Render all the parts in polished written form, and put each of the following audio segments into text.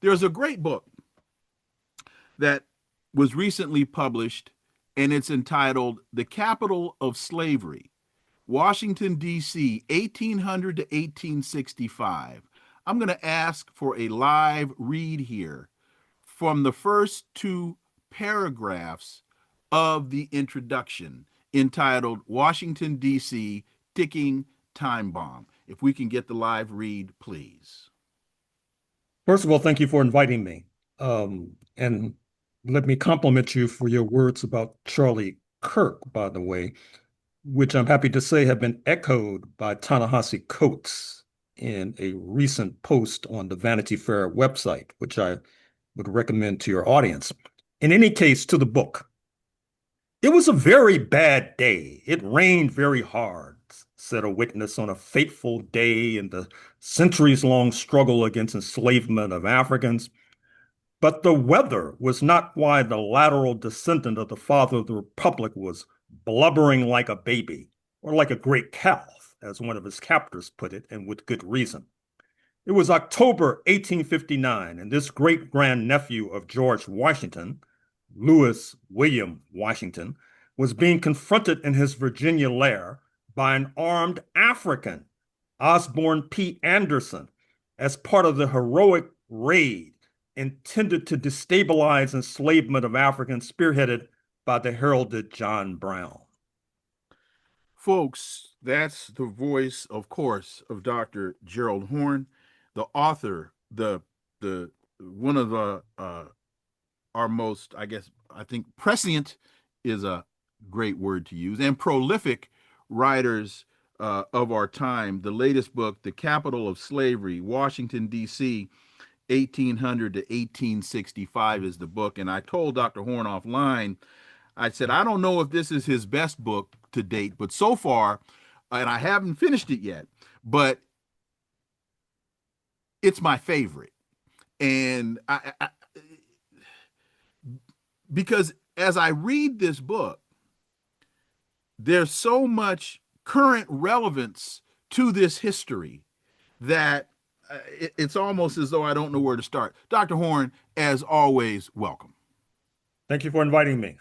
There's a great book that was recently published, and it's entitled The Capital of Slavery, Washington, D.C., 1800 to 1865. I'm going to ask for a live read here from the first two paragraphs of the introduction entitled Washington, D.C., Ticking Time Bomb. If we can get the live read, please. First of all, thank you for inviting me. And let me compliment you for your words about Charlie Kirk, by the way, which I'm happy to say have been echoed by Ta-Nehisi Coates in a recent post on the Vanity Fair website, which I would recommend to your audience. In any case, to the book. It was a very bad day. It rained very hard, said a witness on a fateful day in the centuries-long struggle against enslavement of Africans. But the weather was not why the lateral descendant of the father of the Republic was blubbering like a baby, or like a great calf, as one of his captors put it, and with good reason. It was October 1859, and this great-grandnephew of George Washington, Lewis William Washington, was being confronted in his Virginia lair by an armed African, Osborne P. Anderson, as part of the heroic raid intended to destabilize enslavement of Africans spearheaded by the heralded John Brown. Folks, that's the voice, of course, of Dr. Gerald Horne, the author, the one of the our most, I think prescient is a great word to use, and prolific writers of our time. The latest book, The Capital of Slavery, Washington, D.C., 1800 to 1865 is the book. And I told Dr. Horne offline, I said, I don't know if this is his best book to date, but so far, and I haven't finished it yet, but it's my favorite. And because as I read this book, there's so much current relevance to this history that it's almost as though I don't know where to start. Dr. Horne, as always, welcome. Thank you for inviting me.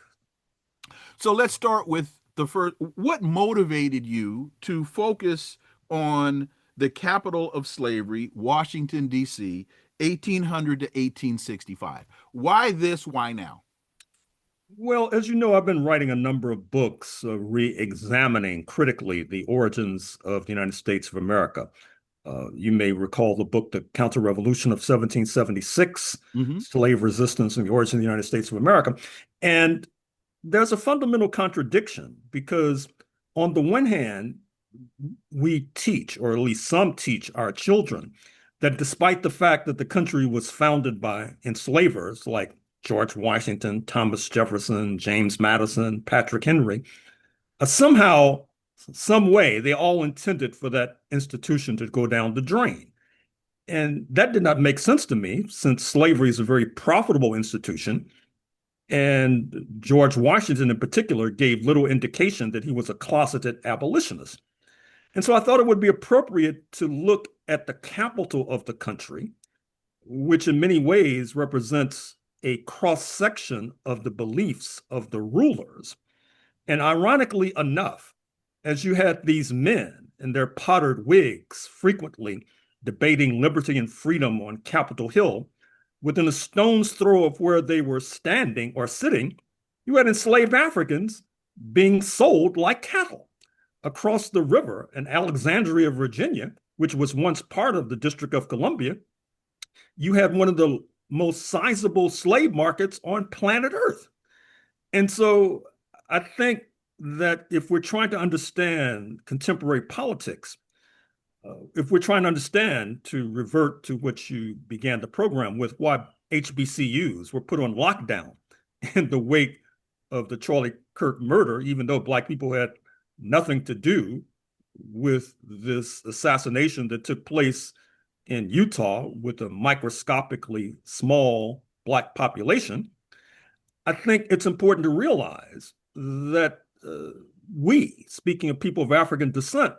So let's start with the first. What motivated you to focus on the capital of slavery, Washington, D.C., 1800 to 1865? Why this? Why now? Well, as you know, I've been writing a number of books re-examining critically the origins of the United States of America. You may recall the book, The Counterrevolution of 1776, Mm-hmm. Slave Resistance and the Origin of the United States of America. And there's a fundamental contradiction because on the one hand, we teach, or at least some teach our children, that despite the fact that the country was founded by enslavers like George Washington, Thomas Jefferson, James Madison, Patrick Henry, somehow, some way, they all intended for that institution to go down the drain. And that did not make sense to me, since slavery is a very profitable institution. And George Washington, in particular, gave little indication that he was a closeted abolitionist. And so I thought it would be appropriate to look at the capital of the country, which in many ways represents a cross section of the beliefs of the rulers. And ironically enough, as you had these men in their powdered wigs frequently debating liberty and freedom on Capitol Hill, within a stone's throw of where they were standing or sitting, you had enslaved Africans being sold like cattle. Across the river in Alexandria, Virginia, which was once part of the District of Columbia, you had one of the most sizable slave markets on planet Earth. And so I think that if we're trying to understand contemporary politics, if we're trying to understand, to revert to what you began the program with, why HBCUs were put on lockdown in the wake of the Charlie Kirk murder, even though Black people had nothing to do with this assassination that took place in Utah with a microscopically small Black population, I think it's important to realize that we, speaking of people of African descent,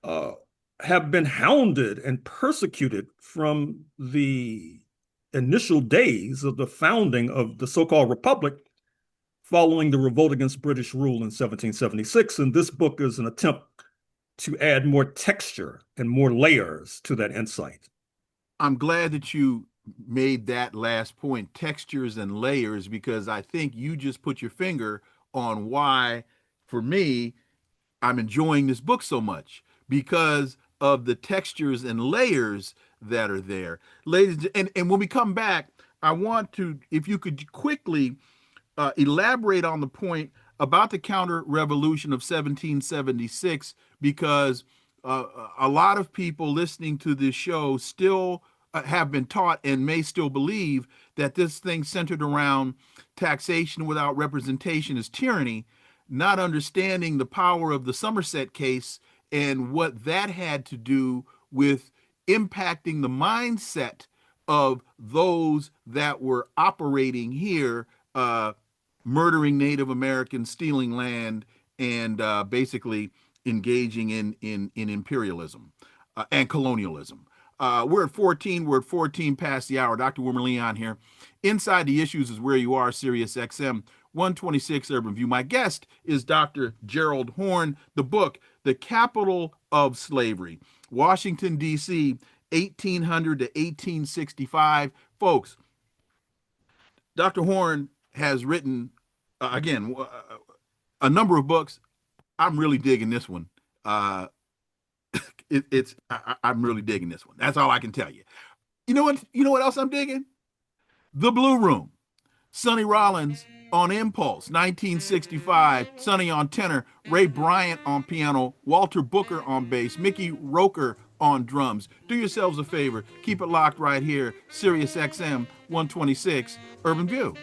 have been hounded and persecuted from the initial days of the founding of the so-called republic following the revolt against British rule in 1776. And this book is an attempt to add more texture and more layers to that insight. I'm glad that you made that last point, textures and layers, because I think you just put your finger on why, for me, I'm enjoying this book so much because of the textures and layers that are there. Ladies, and when we come back, I want to, if you could quickly elaborate on the point about the counter revolution of 1776, because a lot of people listening to this show still have been taught and may still believe that this thing centered around taxation without representation is tyranny, not understanding the power of the Somerset case and what that had to do with impacting the mindset of those that were operating here, murdering Native Americans, stealing land, and basically engaging in imperialism and colonialism. We're at 14. We're at 14 past the hour. Dr. Wilmer Leon here. Inside the Issues is where you are, Sirius XM 126 Urban View. My guest is Dr. Gerald Horne. The book, The Capital of Slavery, Washington, D.C., 1800 to 1865. Folks, Dr. Horne has written, again, a number of books. I'm really digging this one. I'm really digging this one. That's all I can tell you. You know what? You know what else I'm digging? The Blue Room. Sonny Rollins on Impulse, 1965. Sonny on tenor. Ray Bryant on piano. Walter Booker on bass. Mickey Roker on drums. Do yourselves a favor. Keep it locked right here. Sirius XM 126 Urban View.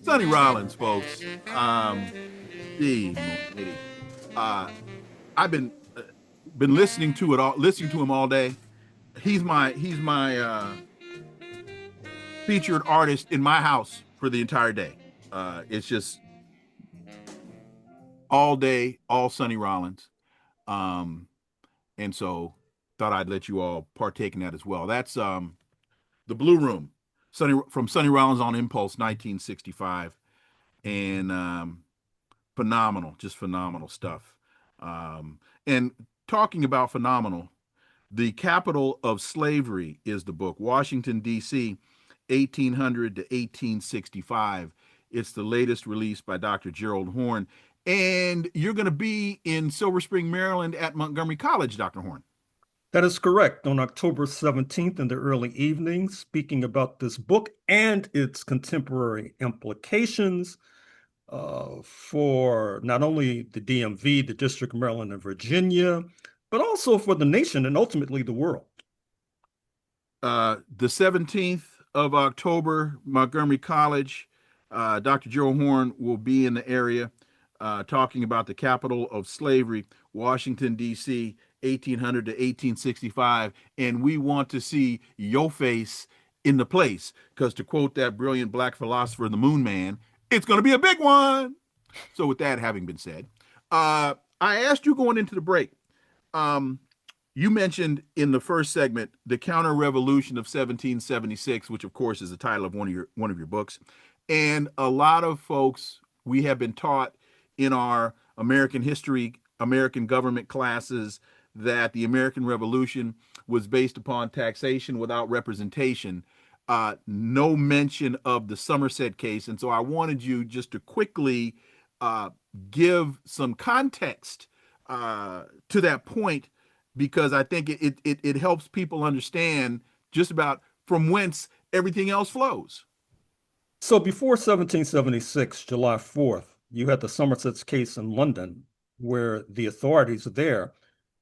Sonny Rollins, folks. I've been listening to it all, listening to him all day. He's my featured artist in my house for the entire day. It's just all day, all Sonny Rollins, and so thought I'd let you all partake in that as well. That's the Blue Room, Sonny Rollins on Impulse, 1965, and phenomenal, just phenomenal stuff. And talking about phenomenal, The Capital of Slavery is the book, Washington, D.C., 1800 to 1865. It's the latest release by Dr. Gerald Horne. And you're going to be in Silver Spring, Maryland at Montgomery College, Dr. Horne. That is correct. On October 17th in the early evening, speaking about this book and its contemporary implications for not only the DMV, the District of Maryland and Virginia, but also for the nation and ultimately the world. The 17th of October, Montgomery College, Dr. Gerald Horne will be in the area talking about the capital of slavery, Washington, D.C., 1800 to 1865. And we want to see your face in the place because, to quote that brilliant black philosopher, the Moon Man, it's going to be a big one. So with that having been said, I asked you going into the break, you mentioned in the first segment the counter-revolution of 1776, which of course is the title of one of your books. And a lot of folks, we have been taught in our American history, American government classes, that the American Revolution was based upon taxation without representation. No mention of the Somerset case. And so I wanted you just to quickly give some context to that point, because I think it helps people understand just about from whence everything else flows. So before 1776, July 4th, you had the Somerset's case in London, where the authorities there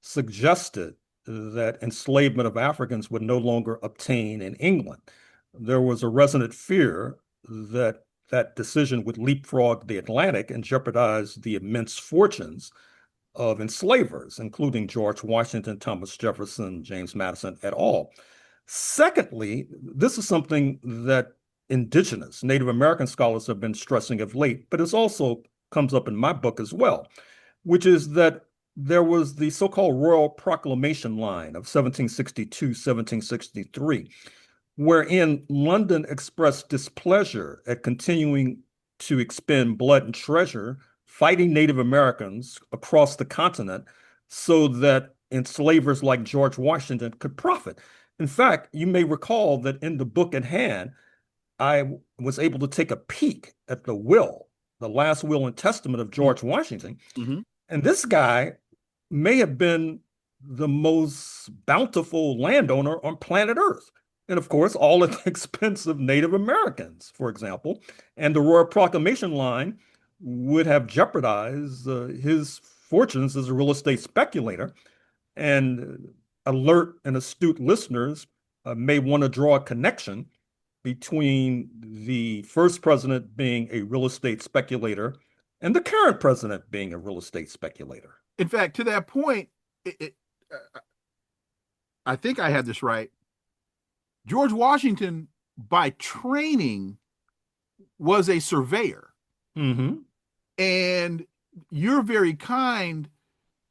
suggested that enslavement of Africans would no longer obtain in England. There was a resonant fear that that decision would leapfrog the Atlantic and jeopardize the immense fortunes of enslavers, including George Washington, Thomas Jefferson, James Madison et al. Secondly, this is something that indigenous Native American scholars have been stressing of late, but it also comes up in my book as well, which is that there was the so-called Royal Proclamation line of 1762, 1763, wherein London expressed displeasure at continuing to expend blood and treasure fighting Native Americans across the continent so that enslavers like George Washington could profit. In fact, you may recall that in the book at hand, I was able to take a peek at the will, the last will and testament of George Washington. Mm-hmm. And this guy may have been the most bountiful landowner on planet Earth. And of course, all at the expense of Native Americans, for example. And the Royal Proclamation line would have jeopardized his fortunes as a real estate speculator. And alert and astute listeners may want to draw a connection between the first president being a real estate speculator and the current president being a real estate speculator. In fact, to that point, I think I had this right. George Washington, by training, was a surveyor. Mm-hmm. And you're very kind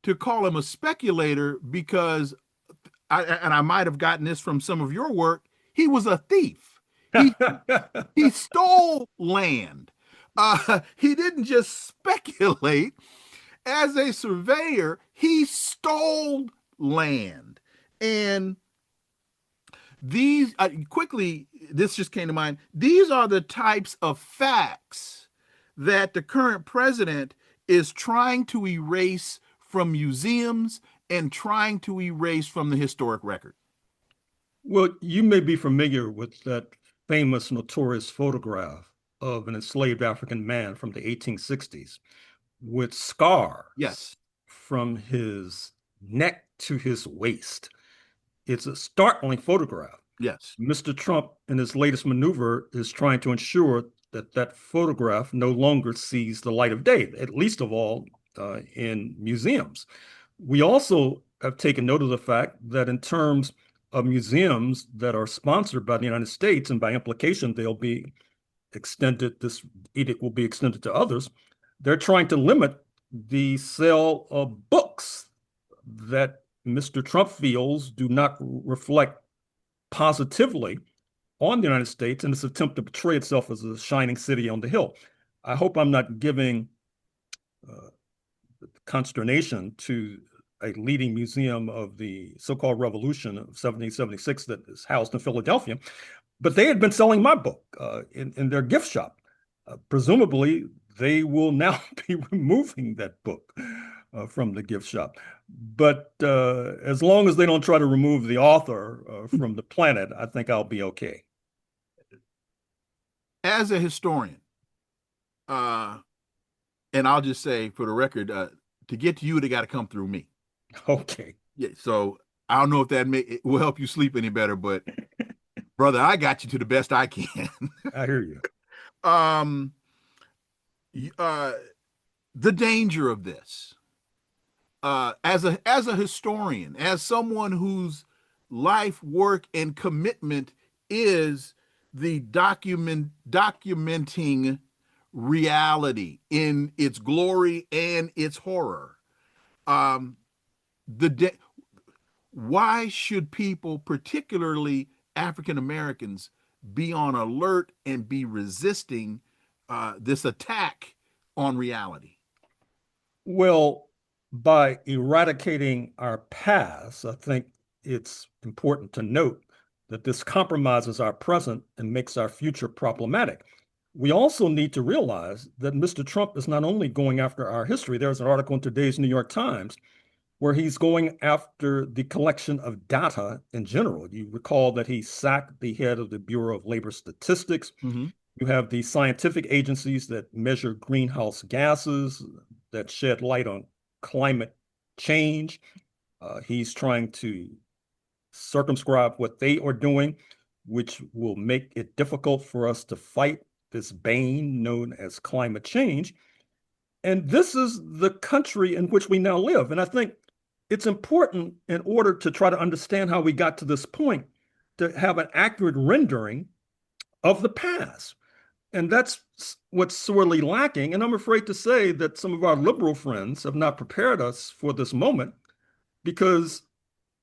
to call him a speculator because, I might have gotten this from some of your work, he was a thief. He stole land. He didn't just speculate. As a surveyor, he stole land. And these, quickly, this just came to mind. These are the types of facts that the current president is trying to erase from museums and trying to erase from the historic record. Well, you may be familiar with that famous, notorious photograph of an enslaved African man from the 1860s with scars Yes. from his neck to his waist. It's a startling photograph. Yes. Mr. Trump, in his latest maneuver, is trying to ensure that that photograph no longer sees the light of day, at least of all in museums. We also have taken note of the fact that in terms of museums that are sponsored by the United States, and by implication, they'll be extended, this edict will be extended to others, they're trying to limit the sale of books that Mr. Trump feels do not reflect positively on the United States in its attempt to portray itself as a shining city on the hill. I hope I'm not giving consternation to a leading museum of the so-called revolution of 1776 that is housed in Philadelphia, but they had been selling my book in their gift shop. Presumably, they will now be removing that book from the gift shop. But as long as they don't try to remove the author from the planet, I think I'll be okay. As a historian, and I'll just say for the record, to get to you, they got to come through me. Okay. Yeah. So I don't know if that will help you sleep any better, but brother, I got you to the best I can. I hear you. The danger of this, as a historian, as someone whose life work and commitment is the documenting reality in its glory and its horror. Why should people, particularly African Americans, be on alert and be resisting this attack on reality? Well, by eradicating our past, I think it's important to note that this compromises our present and makes our future problematic. We also need to realize that Mr. Trump is not only going after our history. There's an article in today's New York Times where he's going after the collection of data in general. You recall that he sacked the head of the Bureau of Labor Statistics. Mm-hmm. You have the scientific agencies that measure greenhouse gases, that shed light on climate change. He's trying to circumscribe what they are doing, which will make it difficult for us to fight this bane known as climate change. And this is the country in which we now live. And I think it's important, in order to try to understand how we got to this point, to have an accurate rendering of the past. And that's what's sorely lacking. And I'm afraid to say that some of our liberal friends have not prepared us for this moment, because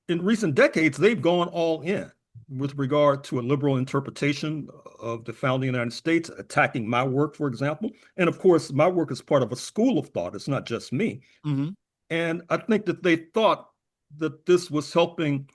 in recent decades, they've gone all in with regard to a liberal interpretation of the founding of the United States, attacking my work, for example. And of course, my work is part of a school of thought. It's not just me. Mm-hmm. And I think that they thought that this was helping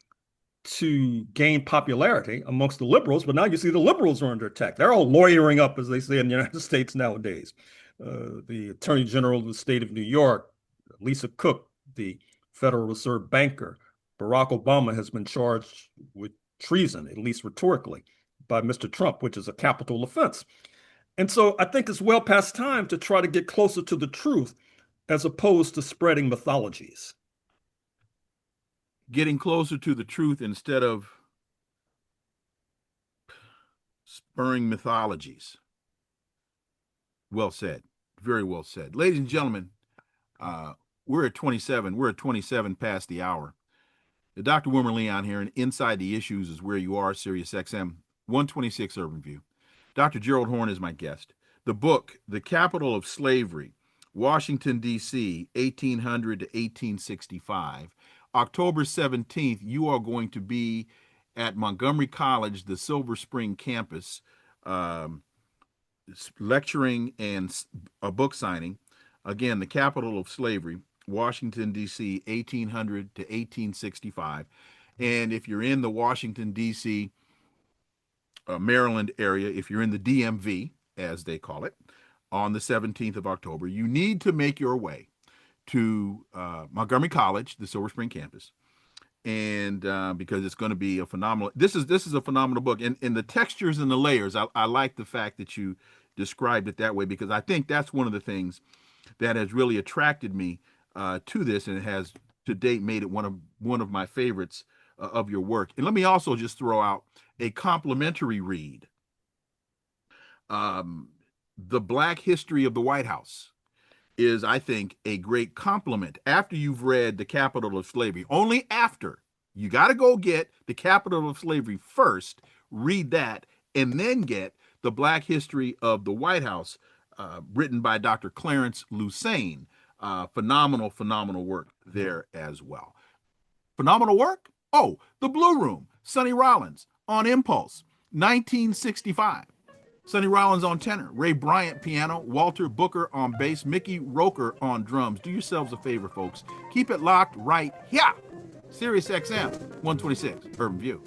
to gain popularity amongst the liberals, but now you see the liberals are under attack. They're all lawyering up, as they say in the United States nowadays. The Attorney General of the state of New York, Lisa Cook, the Federal Reserve banker, Barack Obama has been charged with treason, at least rhetorically, by Mr. Trump, which is a capital offense. And so I think it's well past time to try to get closer to the truth as opposed to spreading mythologies. Getting closer to the truth instead of spurring mythologies. Well said. Very well said. Ladies and gentlemen, we're at 27. We're at 27 past the hour. Dr. Wilmer Leon here, and Inside the Issues is where you are, Sirius XM 126 Urban View. Dr. Gerald Horne is my guest. The book, The Capital of Slavery, Washington, D.C., 1800 to 1865. October 17th, you are going to be at Montgomery College, the Silver Spring campus, lecturing and a book signing. Again, The Capital of Slavery, Washington, D.C., 1800 to 1865. And if you're in the Washington, D.C., Maryland area, if you're in the DMV, as they call it, on the 17th of October, you need to make your way to Montgomery College, the Silver Spring campus, and because it's going to be a phenomenal. This is a phenomenal book, and the textures and the layers. I like the fact that you described it that way, because I think that's one of the things that has really attracted me to this, and it has to date made it one of my favorites of your work. And let me also just throw out a complimentary read. The Black History of the White House is, I think, a great compliment after you've read The Capital of Slavery. Only after. You got to go get The Capital of Slavery first, read that, and then get The Black History of the White House, written by Dr. Clarence Lusane. Phenomenal work there as well. Phenomenal work? Oh, The Blue Room, Sonny Rollins on Impulse, 1965. Sonny Rollins on tenor, Ray Bryant piano, Walter Booker on bass, Mickey Roker on drums. Do yourselves a favor, folks. Keep it locked right here. Sirius XM 126, Urban View.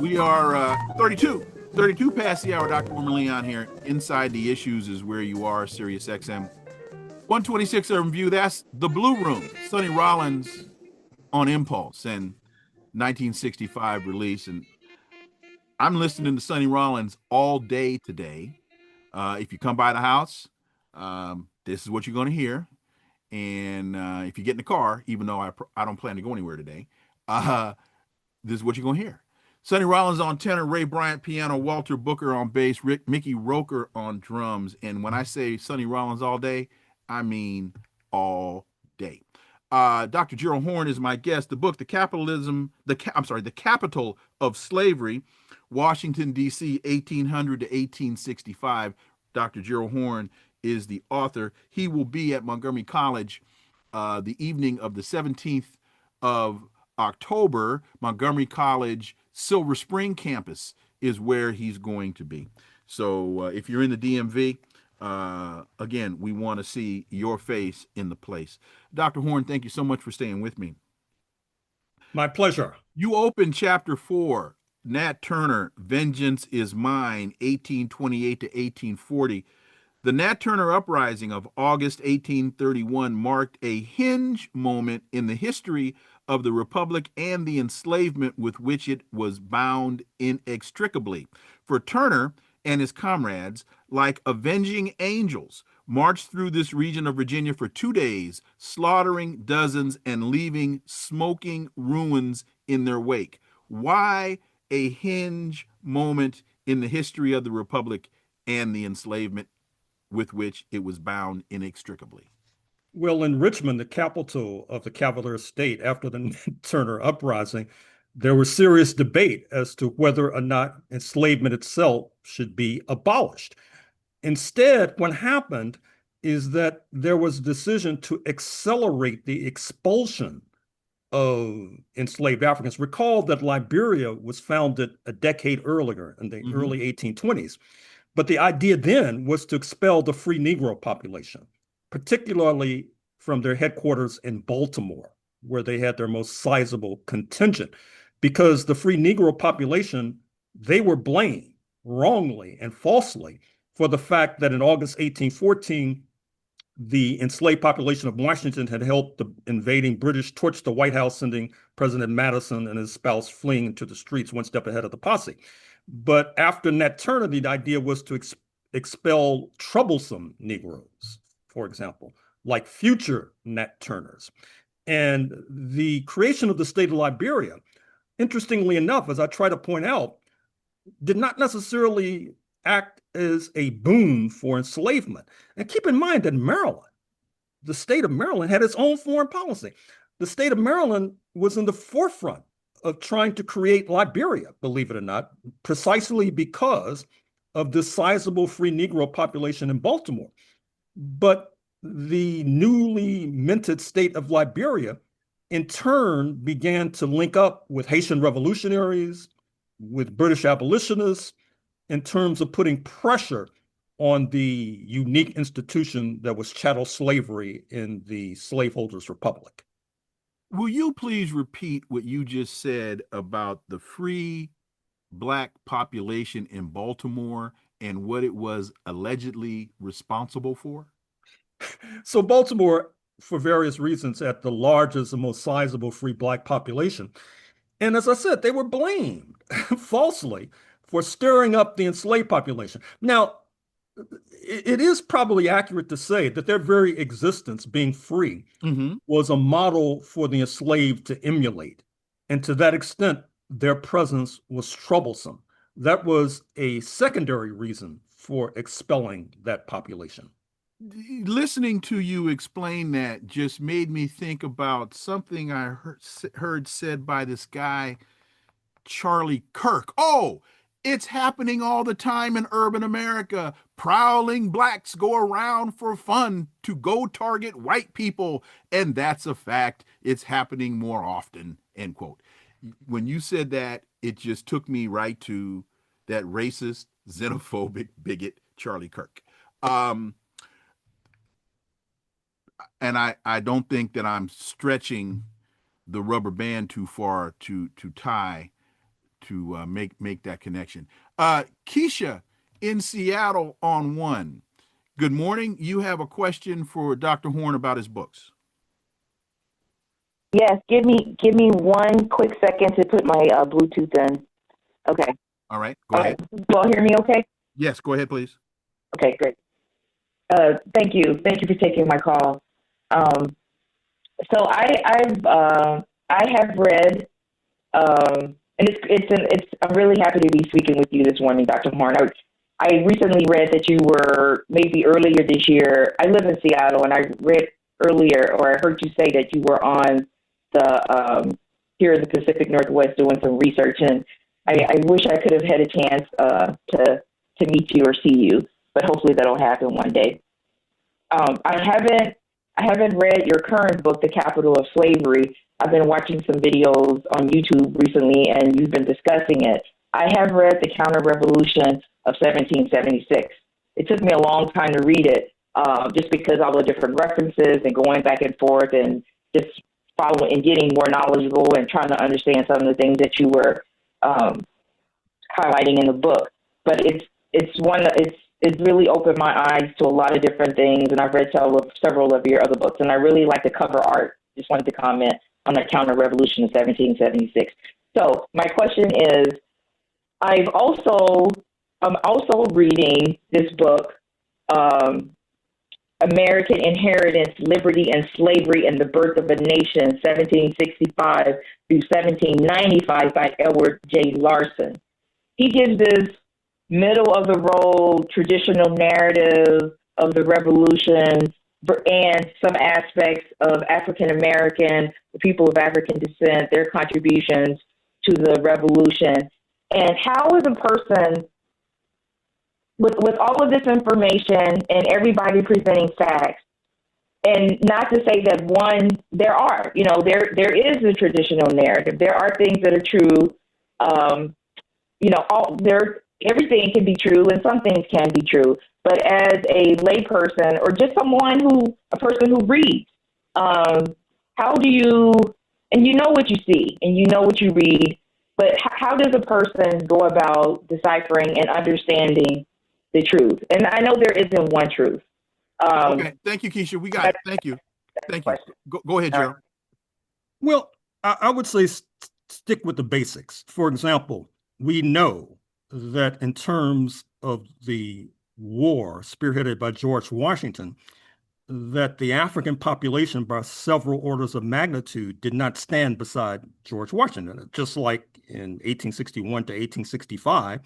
We are 32 past the hour. Dr. Wilmer Leon here. Inside the Issues is where you are, Sirius XM 126 Urban View. That's The Blue Room, Sonny Rollins on Impulse, and 1965 release. And I'm listening to Sonny Rollins all day today. If you come by the house, this is what you're going to hear. And if you get in the car, even though I don't plan to go anywhere today, this is what you're going to hear. Sonny Rollins on tenor, Ray Bryant piano, Walter Booker on bass, Mickey Roker on drums. And when I say Sonny Rollins all day, I mean all day. Dr. Gerald Horne is my guest. The book, The Capital of Slavery, Washington, D.C., 1800 to 1865. Dr. Gerald Horne is the author. He will be at Montgomery College the evening of the 17th of October. Montgomery College Silver Spring campus is where he's going to be. So if you're in the DMV, again, we want to see your face in the place. Dr. Horne, thank you so much for staying with me. My pleasure. You open chapter 4, Nat Turner, Vengeance is Mine, 1828 to 1840. The Nat Turner uprising of August 1831 marked a hinge moment in the history of the Republic and the enslavement with which it was bound inextricably. For Turner and his comrades, like avenging angels, marched through this region of Virginia for 2 days, slaughtering dozens and leaving smoking ruins in their wake. Why a hinge moment in the history of the Republic and the enslavement with which it was bound inextricably? Well, in Richmond, the capital of the Cavalier state, after the Turner uprising, there was serious debate as to whether or not enslavement itself should be abolished. Instead, what happened is that there was a decision to accelerate the expulsion of enslaved Africans. Recall that Liberia was founded a decade earlier in the Mm-hmm. early 1820s. But the idea then was to expel the free Negro population, particularly from their headquarters in Baltimore, where they had their most sizable contingent, because the free Negro population, they were blamed wrongly and falsely for the fact that in August 1814, the enslaved population of Washington had helped the invading British torch the White House, sending President Madison and his spouse fleeing into the streets one step ahead of the posse. But after Nat Turner, the idea was to expel troublesome Negroes, for example, like future Nat Turners. And the creation of the state of Liberia, interestingly enough, as I try to point out, did not necessarily act as a boon for enslavement. And keep in mind that Maryland, the state of Maryland, had its own foreign policy. The state of Maryland was in the forefront of trying to create Liberia, believe it or not, precisely because of this sizable free Negro population in Baltimore. But the newly minted state of Liberia, in turn, began to link up with Haitian revolutionaries, with British abolitionists, in terms of putting pressure on the unique institution that was chattel slavery in the slaveholders' republic. Will you please repeat what you just said about the free black population in Baltimore and what it was allegedly responsible for? So Baltimore, for various reasons, had the largest and most sizable free black population. And as I said, they were blamed falsely for stirring up the enslaved population. Now, it is probably accurate to say that their very existence, being free, Mm-hmm. was a model for the enslaved to emulate. And to that extent, their presence was troublesome. That was a secondary reason for expelling that population. Listening to you explain that just made me think about something I heard said by this guy, Charlie Kirk. Oh, it's happening all the time in urban America. Prowling blacks go around for fun to go target white people, and that's a fact. It's happening more often, end quote. When you said that, it just took me right to that racist, xenophobic bigot, Charlie Kirk. Um, and I don't think that I'm stretching the rubber band too far to tie to make that connection. Keisha in Seattle on one. Good morning. You have a question for Dr. Horne about his books. Yes, give me one quick second to put my Bluetooth in. Okay. All right, go All ahead. right. You all hear me okay? Yes, go ahead, please. Okay, great. Thank you. Thank you for taking my call. So I have read, and I'm really happy to be speaking with you this morning, Dr. Horne. I recently read that you were maybe earlier this year. I live in Seattle, and I read earlier, or I heard you say that you were on the here in the Pacific Northwest doing some research, and I wish I could have had a chance to meet you or see you, but hopefully that'll happen one day. I haven't read your current book, The Capital of Slavery. I've been watching some videos on YouTube recently, and you've been discussing it. I have read The Counter-Revolution of 1776. It took me a long time to read it, just because all the different references and going back and forth and just following and getting more knowledgeable and trying to understand some of the things that you were highlighting in the book. But it's really opened my eyes to a lot of different things, and I've read several of your other books, and I really like the cover art. Just wanted to comment on the counter-revolution of 1776. So my question is, I'm also reading this book, American Inheritance, Liberty, and Slavery and the Birth of a Nation, 1765 through 1795 by Edward J. Larson. He gives this middle-of-the-road traditional narrative of the revolution and some aspects of African American, the people of African descent, their contributions to the revolution. And how is a person, with all of this information and everybody presenting facts, and not to say that there is a traditional narrative. There are things that are true. Everything can be true and some things can be true. But as a layperson or just a person who reads, how do you, and you know what you see and you know what you read, but how does a person go about deciphering and understanding the truth? And I know there isn't one truth. Okay, thank you, Keisha. We got it. Thank you. Thank you. Go ahead, Gerald. Well, I would say stick with the basics. For example, we know that in terms of the war spearheaded by George Washington, that the African population by several orders of magnitude did not stand beside George Washington. Just like in 1861 to 1865,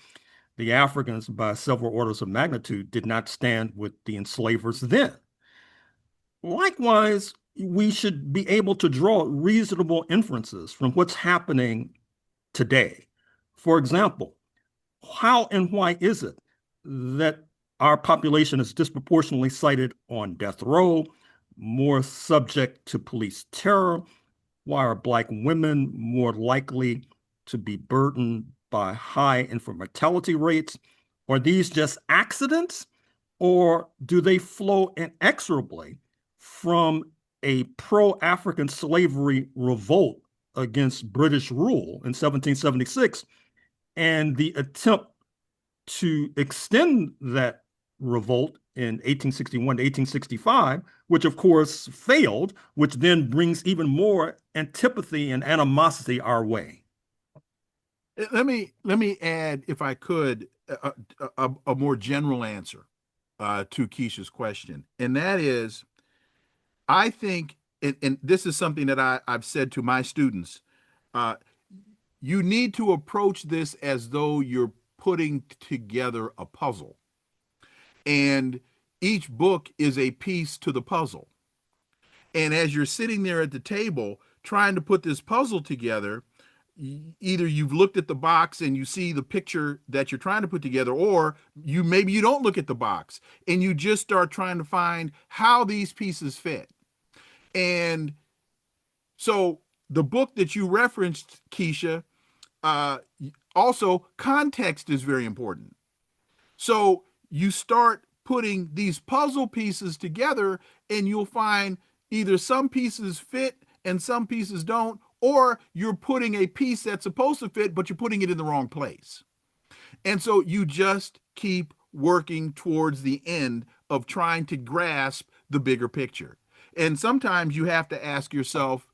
the Africans by several orders of magnitude did not stand with the enslavers then. Likewise, we should be able to draw reasonable inferences from what's happening today. For example, how and why is it that our population is disproportionately cited on death row, more subject to police terror? Why are Black women more likely to be burdened by high infant mortality rates? Are these just accidents, or do they flow inexorably from a pro-African slavery revolt against British rule in 1776 and the attempt to extend that revolt in 1861 to 1865, which of course failed, which then brings even more antipathy and animosity our way? Let me add, if I could, a more general answer to Keisha's question, and that is, I think, and this is something that I've said to my students, you need to approach this as though you're putting together a puzzle, and each book is a piece to the puzzle. And as you're sitting there at the table trying to put this puzzle together, either you've looked at the box and you see the picture that you're trying to put together, or maybe you don't look at the box and you just start trying to find how these pieces fit. And so the book that you referenced, Keisha, also context is very important. So you start putting these puzzle pieces together and you'll find either some pieces fit and some pieces don't, or you're putting a piece that's supposed to fit, but you're putting it in the wrong place. And so you just keep working towards the end of trying to grasp the bigger picture. And sometimes you have to ask yourself,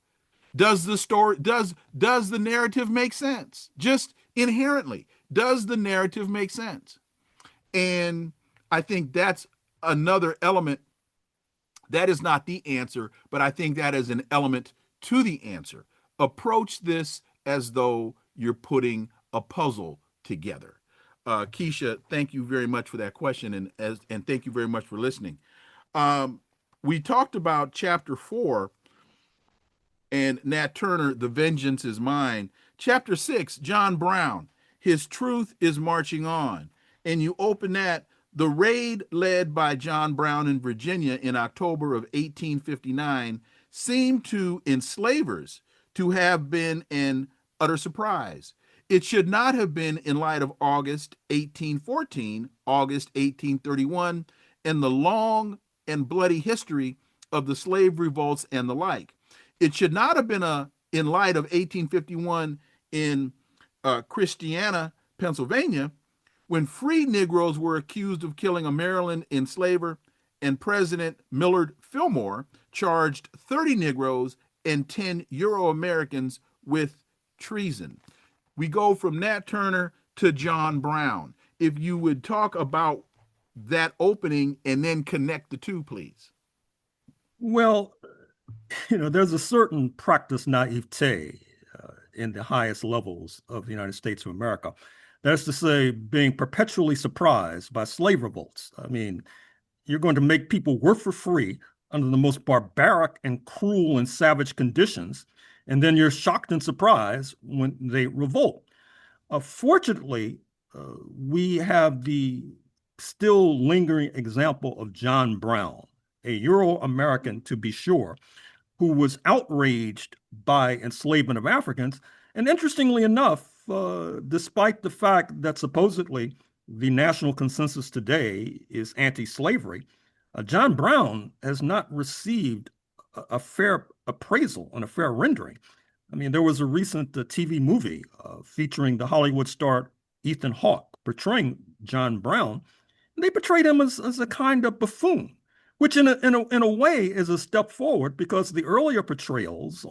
does the narrative make sense? Just inherently, does the narrative make sense? And I think that's another element. That is not the answer, but I think that is an element to the answer. Approach this as though you're putting a puzzle together. Keisha, thank you very much for that question, and thank you very much for listening. We talked about chapter 4 and Nat Turner, The Vengeance is Mine. Chapter 6, John Brown, His Truth is Marching On. And you open that, the raid led by John Brown in Virginia in October of 1859 seemed to enslavers to have been an utter surprise. It should not have been in light of August 1814, August 1831, and the long and bloody history of the slave revolts and the like. It should not have been in light of 1851 in Christiana, Pennsylvania, when free Negroes were accused of killing a Maryland enslaver, and President Millard Fillmore charged 30 Negroes and 10 Euro Americans with treason. We go from Nat Turner to John Brown. If you would talk about that opening and then connect the two, please. Well, there's a certain practice naivete in the highest levels of the United States of America. That's to say, being perpetually surprised by slave revolts. I mean, you're going to make people work for free under the most barbaric and cruel and savage conditions, and then you're shocked and surprised when they revolt. Fortunately, we have the still lingering example of John Brown, a Euro-American to be sure, who was outraged by enslavement of Africans. And interestingly enough, despite the fact that supposedly the national consensus today is anti-slavery, John Brown has not received a fair appraisal and a fair rendering. I mean, there was a recent TV movie featuring the Hollywood star Ethan Hawke portraying John Brown. And they portrayed him as a kind of buffoon, which in a way is a step forward, because the earlier portrayals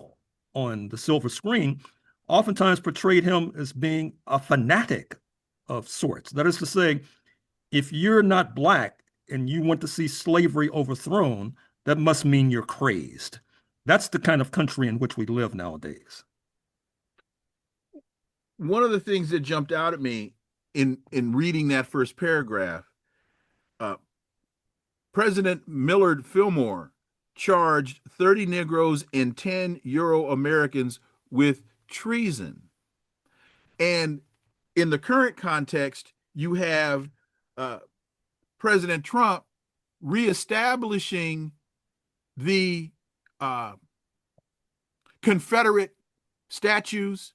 on the silver screen oftentimes portrayed him as being a fanatic of sorts. That is to say, if you're not Black and you want to see slavery overthrown, that must mean you're crazed. That's the kind of country in which we live nowadays. One of the things that jumped out at me in reading that first paragraph, President Millard Fillmore charged 30 Negroes and 10 Euro Americans with treason. And in the current context, you have President Trump reestablishing the Confederate statues,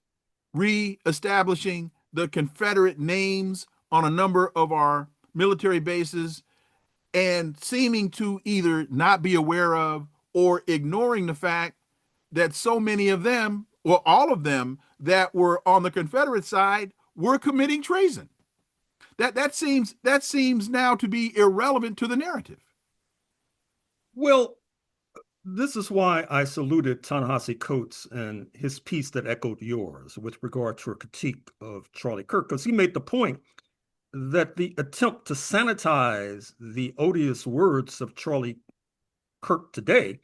reestablishing the Confederate names on a number of our military bases, and seeming to either not be aware of or ignoring the fact that so many of them, or all of them, that were on the Confederate side were committing treason. That seems now to be irrelevant to the narrative. Well, this is why I saluted Ta-Nehisi Coates and his piece that echoed yours with regard to a critique of Charlie Kirk, because he made the point that the attempt to sanitize the odious words of Charlie Kirk today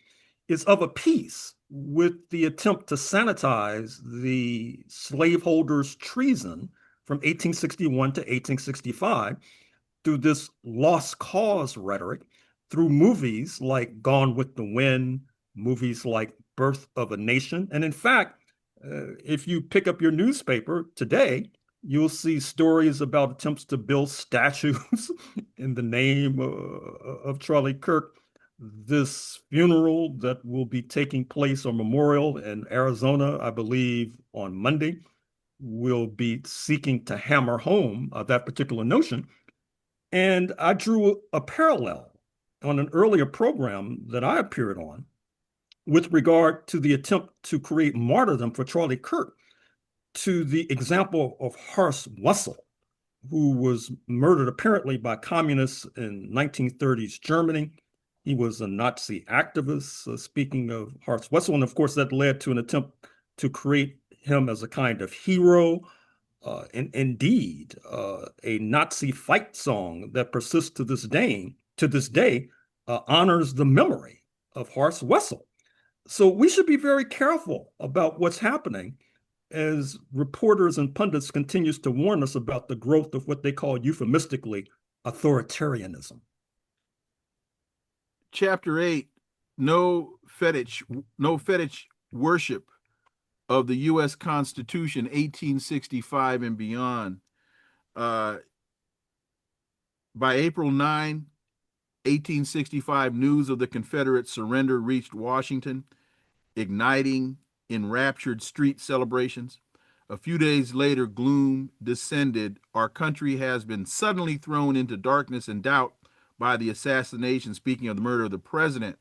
is of a piece with the attempt to sanitize the slaveholders' treason from 1861 to 1865 through this lost cause rhetoric, through movies like Gone with the Wind, movies like Birth of a Nation. And in fact, if you pick up your newspaper today, you'll see stories about attempts to build statues in the name of Charlie Kirk. This funeral that will be taking place, or memorial in Arizona, I believe on Monday, will be seeking to hammer home that particular notion. And I drew a parallel on an earlier program that I appeared on with regard to the attempt to create martyrdom for Charlie Kirk, to the example of Horace Wessel, who was murdered apparently by communists in 1930s Germany. He was a Nazi activist, speaking of Horace Wessel. And of course, that led to an attempt to create him as a kind of hero. And indeed, a Nazi fight song that persists to this day, honors the memory of Horace Wessel. So we should be very careful about what's happening as reporters and pundits continues to warn us about the growth of what they call euphemistically authoritarianism. Chapter 8, no fetish worship of the U.S. Constitution, 1865 and beyond. By April 9, 1865, news of the Confederate surrender reached Washington, igniting enraptured street celebrations. A few days later, gloom descended. Our country has been suddenly thrown into darkness and doubt by the assassination, speaking of the murder of the president.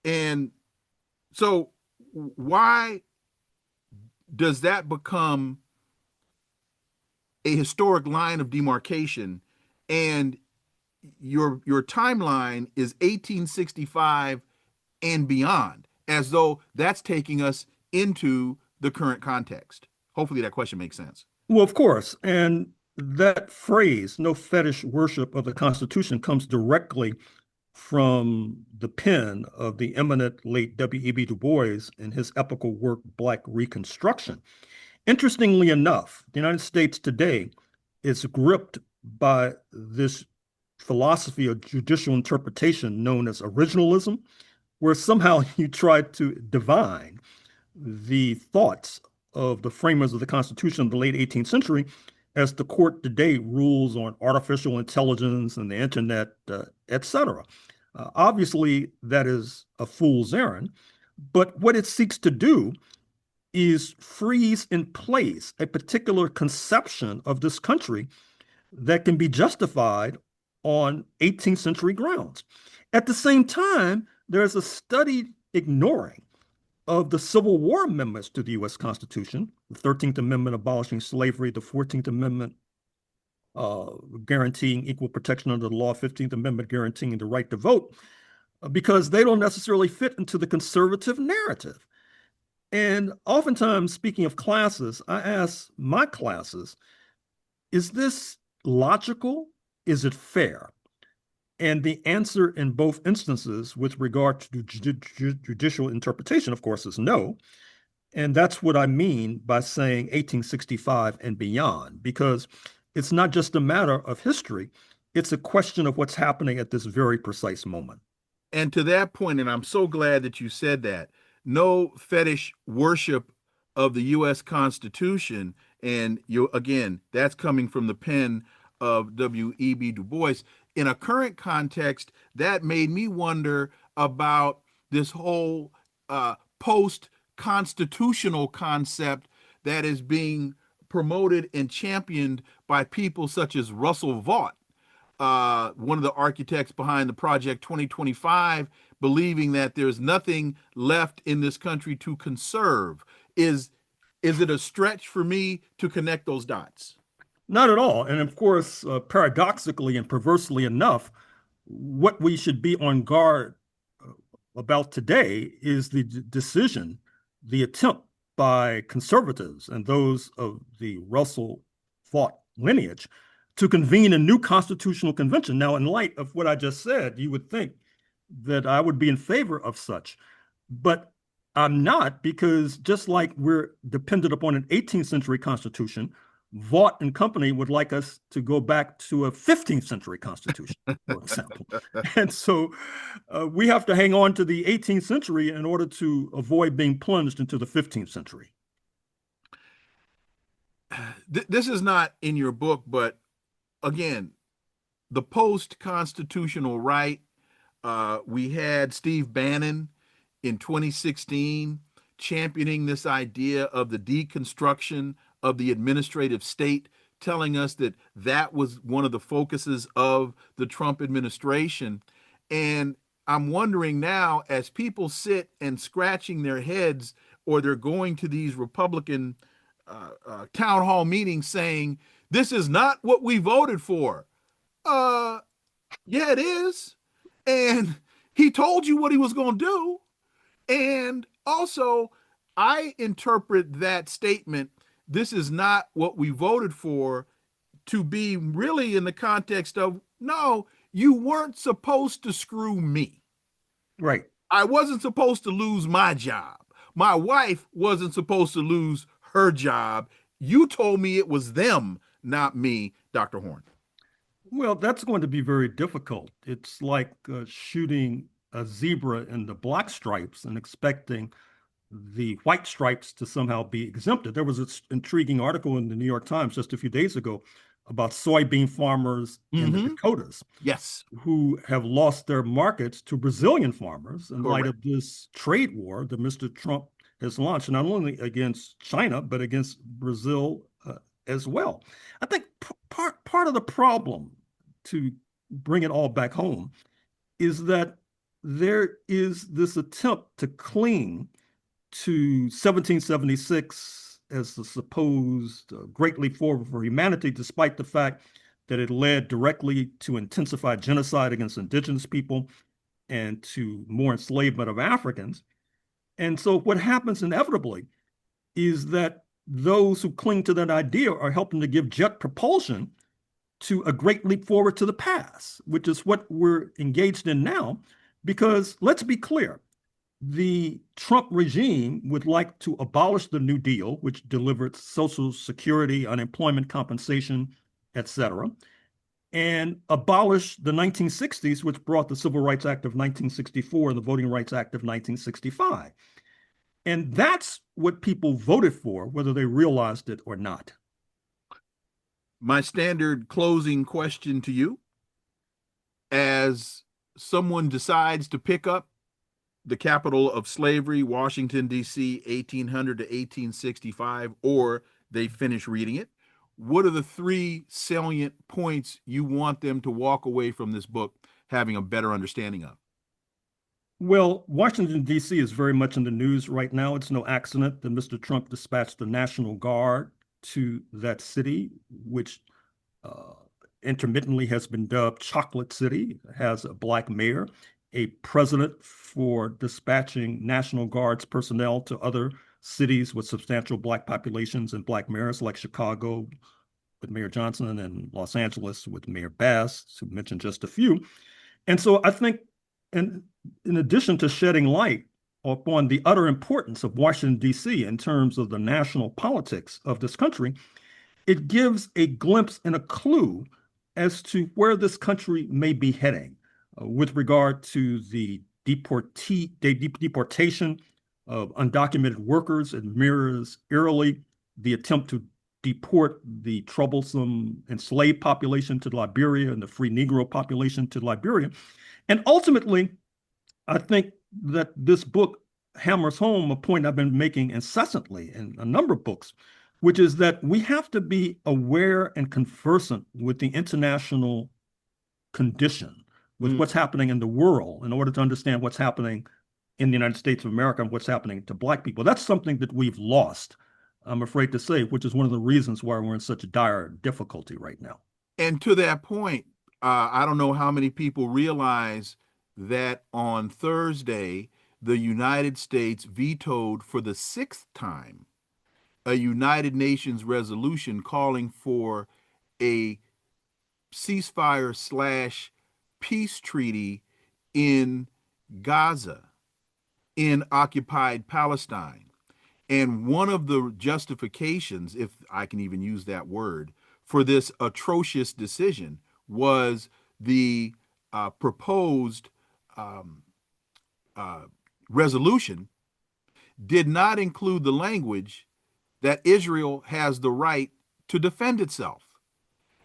And so why does that become a historic line of demarcation, and your timeline is 1865 and beyond, as though that's taking us into the current context? Hopefully that question makes sense. Well, of course. And that phrase, no fetish worship of the Constitution, comes directly from the pen of the eminent late W.E.B. Du Bois in his epical work, Black Reconstruction. Interestingly enough, the United States today is gripped by this philosophy of judicial interpretation known as originalism, where somehow you try to divine the thoughts of the framers of the Constitution of the late 18th century as the court today rules on artificial intelligence and the internet, etc. Obviously, that is a fool's errand, but what it seeks to do is freeze in place a particular conception of this country that can be justified on 18th century grounds. At the same time, there's a studied ignoring of the Civil War amendments to the U.S. Constitution, the 13th Amendment abolishing slavery, the 14th Amendment guaranteeing equal protection under the law, 15th Amendment guaranteeing the right to vote, because they don't necessarily fit into the conservative narrative. And oftentimes, speaking of classes, I ask my classes, is this logical? Is it fair? And the answer in both instances with regard to judicial interpretation, of course, is no. And that's what I mean by saying 1865 and beyond, because it's not just a matter of history, it's a question of what's happening at this very precise moment. And to that point, and I'm so glad that you said that, no fetish worship of the U.S. Constitution. And you again, that's coming from the pen of W.E.B. Du Bois. In a current context, that made me wonder about this whole post-constitutional concept that is being promoted and championed by people such as Russell Vought, one of the architects behind the Project 2025, believing that there's nothing left in this country to conserve. Is it a stretch for me to connect those dots? Not at all. And of course, paradoxically and perversely enough, what we should be on guard about today is the decision, the attempt by conservatives and those of the Russell Vought lineage to convene a new constitutional convention. Now, in light of what I just said, you would think that I would be in favor of such, but I'm not, because just like we're dependent upon an 18th century constitution, Vought and company would like us to go back to a 15th century constitution, for example. And so we have to hang on to the 18th century in order to avoid being plunged into the 15th century. This is not in your book, but again, the post-constitutional right, we had Steve Bannon in 2016 championing this idea of the deconstruction of the administrative state, telling us that that was one of the focuses of the Trump administration. And I'm wondering now, as people sit and scratching their heads, or they're going to these Republican town hall meetings saying, this is not what we voted for. Yeah, it is. And he told you what he was going to do. And also, I interpret that statement, this is not what we voted for, to be really in the context of, no, you weren't supposed to screw me. Right. I wasn't supposed to lose my job. My wife wasn't supposed to lose her job. You told me it was them, not me, Dr. Horne. Well, that's going to be very difficult. It's like shooting a zebra in the black stripes and expecting the white stripes to somehow be exempted. There was an intriguing article in the New York Times just a few days ago about soybean farmers in the Dakotas. Yes. Who have lost their markets to Brazilian farmers in light Correct. of this trade war that Mr. Trump has launched, not only against China, but against Brazil as well. I think part of the problem, to bring it all back home, is that there is this attempt to cling to 1776 as the supposed great leap forward for humanity, despite the fact that it led directly to intensified genocide against indigenous people and to more enslavement of Africans. And so what happens inevitably is that those who cling to that idea are helping to give jet propulsion to a great leap forward to the past, which is what we're engaged in now. Because let's be clear, the Trump regime would like to abolish the New Deal, which delivered Social Security, unemployment compensation, etc., and abolish the 1960s, which brought the Civil Rights Act of 1964 and the Voting Rights Act of 1965. And that's what people voted for, whether they realized it or not. My standard closing question to you, as someone decides to pick up the capital of slavery, Washington, D.C., 1800 to 1865, or they finish reading it, what are the three salient points you want them to walk away from this book having a better understanding of? Well, Washington, D.C. is very much in the news right now. It's no accident that Mr. Trump dispatched the National Guard to that city, which uh, intermittently has been dubbed Chocolate City, has a black mayor, a precedent for dispatching National Guard's personnel to other cities with substantial black populations and black mayors, like Chicago with Mayor Johnson and Los Angeles with Mayor Bass, to mention just a few. And so I think, and in addition to shedding light upon the utter importance of Washington, D.C. in terms of the national politics of this country, it gives a glimpse and a clue as to where this country may be heading with regard to the deportation of undocumented workers. It mirrors eerily the attempt to deport the troublesome enslaved population to Liberia and the free Negro population to Liberia. And ultimately, I think that this book hammers home a point I've been making incessantly in a number of books, which is that we have to be aware and conversant with the international condition, with what's happening in the world in order to understand what's happening in the United States of America and what's happening to Black people. That's something that we've lost, I'm afraid to say, which is one of the reasons why we're in such dire difficulty right now. And to that point, I don't know how many people realize that on Thursday, the United States vetoed for the sixth time a United Nations resolution calling for a ceasefire slash peace treaty in Gaza, in occupied Palestine. And one of the justifications, if I can even use that word, for this atrocious decision was the proposed resolution did not include the language that Israel has the right to defend itself.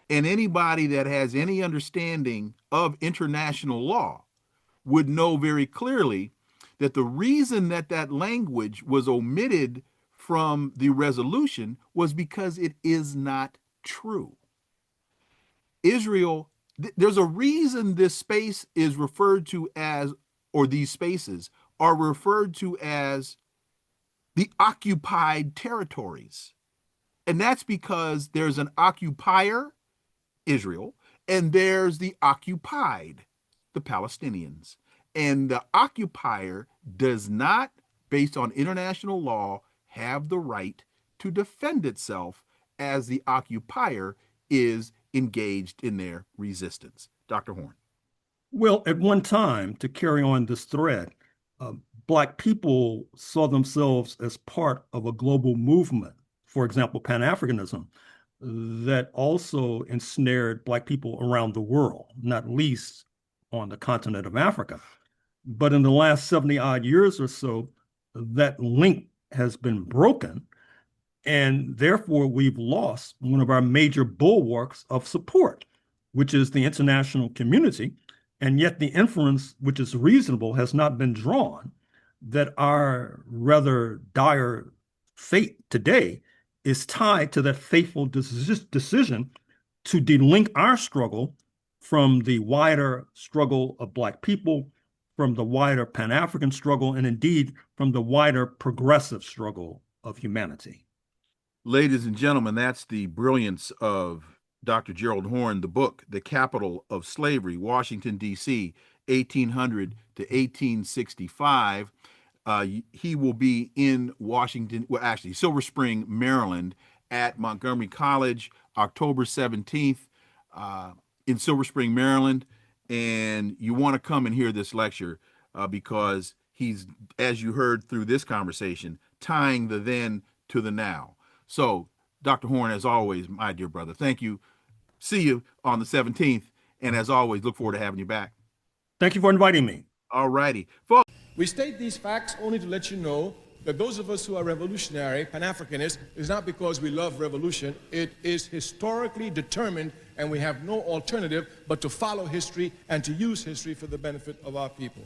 And anybody that has any understanding of international law would know very clearly that the reason that that language was omitted from the resolution was because it is not true. Israel, there's a reason this space is referred to as, or these spaces are referred to as the occupied territories. And that's because there's an occupier, Israel, and there's the occupied, the Palestinians. And the occupier does not, based on international law, have the right to defend itself as the occupier is engaged in their resistance. Dr. Horne. Well, at one time, to carry on this thread, Black people saw themselves as part of a global movement, for example, Pan-Africanism, that also ensnared Black people around the world, not least on the continent of Africa. But in the last 70 odd years or so, that link has been broken. And therefore, we've lost one of our major bulwarks of support, which is the international community. And yet the inference, which is reasonable, has not been drawn that our rather dire fate today is tied to that fateful decision to delink our struggle from the wider struggle of Black people from the wider Pan-African struggle and indeed from the wider progressive struggle of humanity. Ladies and gentlemen, that's the brilliance of Dr. Gerald Horne, the book, The Capital of Slavery, Washington, D.C., 1800 to 1865. He will be in Washington, well, actually, Silver Spring, Maryland, at Montgomery College, October 17th, in Silver Spring, Maryland. And you want to come and hear this lecture because he's, as you heard through this conversation, tying the then to the now. So, Dr. Horne, as always, my dear brother, thank you. See you on the 17th. And as always, look forward to having you back. Thank you for inviting me. All righty. Folks. We state these facts only to let you know that those of us who are revolutionary, Pan-Africanists, is not because we love revolution. It is historically determined, and we have no alternative but to follow history and to use history for the benefit of our people.